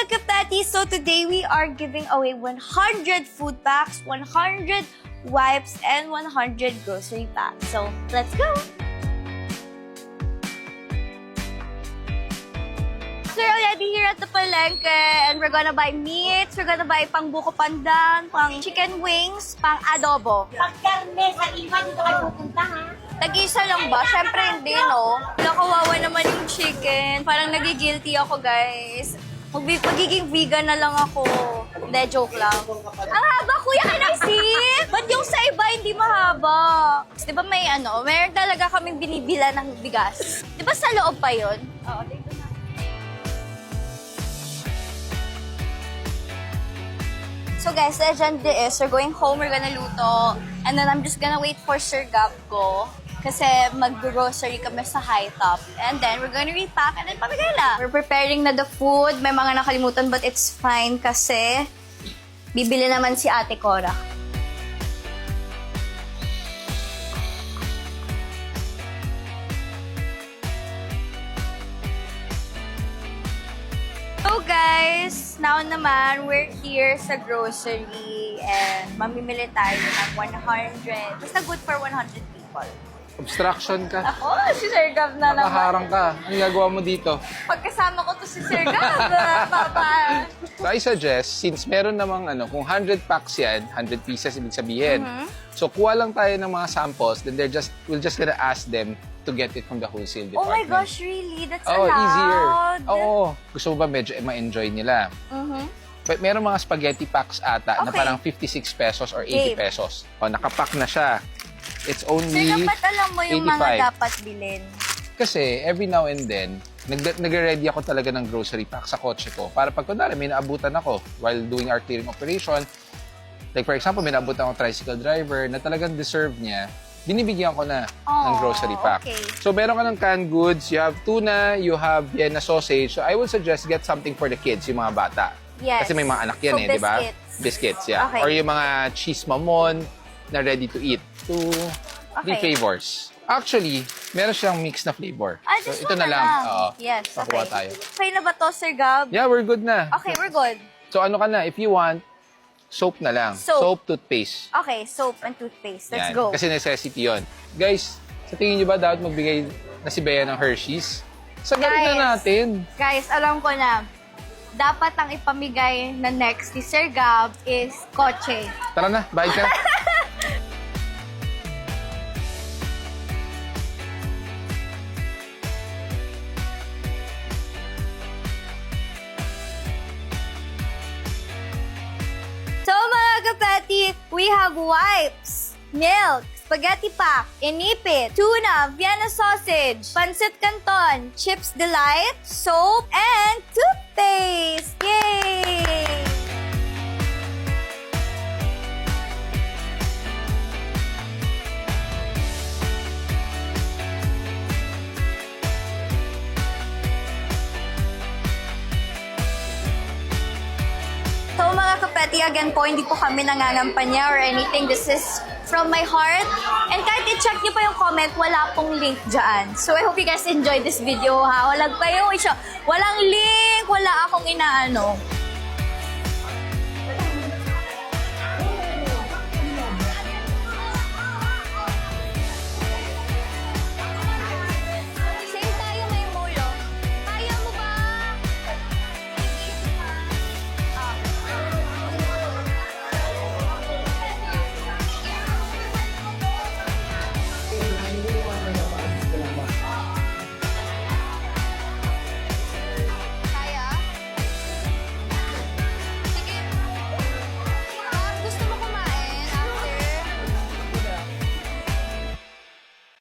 kapatid, so today we are giving away 100 food packs, 100 wipes, and 100 grocery packs. So, let's go! So, we're already here at the palengke, and we're gonna buy meats, we're gonna buy pang buko pandan, pang chicken wings, pang adobo. Pag karne sa iba, dito kayo pupunta, ha? Tag-isa lang ba? Siyempre hindi, no? Nakawawa naman yung chicken. Parang nagigilty ako, guys. Magiging vegan na lang ako. Hindi, joke lang. Ang haba, kuya, can I see? Ba't yung sa iba hindi mahaba? Di ba may meron talaga kaming binibila ng bigas. Di ba sa loob pa yun? Oo, dito na. So guys, the agenda is we're going home, we're gonna luto, and then I'm just gonna wait for Sir Gab ko kasi mag-grocery kami sa High Top. And then we're gonna repack and then pamigay na. We're preparing na the food. May mga nakalimutan but it's fine kasi bibili naman si Ate Cora. So guys, now naman, we're here sa grocery and mamimili tayo ng 100. Basta good for 100 people. Obstruction ka. Ako, si Sir Gab na naman. Nakaharang ka. Ano gagawa mo dito? Pagkasama ko to si Sir Gab, papa. So I suggest, since meron namang kung 100 packs yan, 100 pieces ibig sabihin. So kuha lang tayo ng mga samples, then we'll just gonna ask them to get it from the wholesale Oh my department. gosh, really? That's Oh, allowed? easier. Oo. Gusto mo ba medyo ma-enjoy nila? But meron mga spaghetti packs ata na Okay. parang 56 pesos or 80 Okay. pesos. O, nakapack na siya. It's Sir, only dapat alam mo yung mga 85. dapat bilhin. Kasi every now and then, nagre-ready ako talaga ng grocery pack sa kotse ko. Para pag kunwari may naabutan ako while doing our clearing operation, like for example, may naabutan akong tricycle driver na talagang deserve niya, binibigyan ko na ng grocery pack. Okay. So meron ka ng canned goods, you have tuna, you have Vienna sausage. So I would suggest get something for the kids, yung mga bata. Yes. Kasi may mga anak yan So, di ba? biscuits. Biscuits, yeah. Okay. Or yung mga cheese mamon na ready to eat. Two Okay. flavors. Actually, meron siyang mix na flavor. Ah, So this ito one na lang. Oo. Yes, Pakuha okay. tayo. Okay na ba to, Sir Gab? Yeah, we're good na. Okay, we're good. So ano ka na, if you want, soap na lang. Soap. Toothpaste. Okay, soap and toothpaste. Let's Yan. go. Kasi necessity yon. Guys, sa tingin nyo ba dapat magbigay na si Bea ng Hershey's? Sagalin Guys. na natin. Guys, alam ko na, dapat ang ipamigay na next ni Sir Gab is kotse. Tara na, bayad ka. So mga kapatid, we have wipes, milk, spaghetti pack, inipit, tuna, Vienna sausage, pancit canton, chips delight, soap, and toothpaste! Yay! So mga kapeti, again po, hindi po kami nangangampanya or anything. This is from my heart. And kahit i-check niyo pa yung comment, wala pong link dyan. So I hope you guys enjoyed this video, ha? Walang link, wala akong inaano.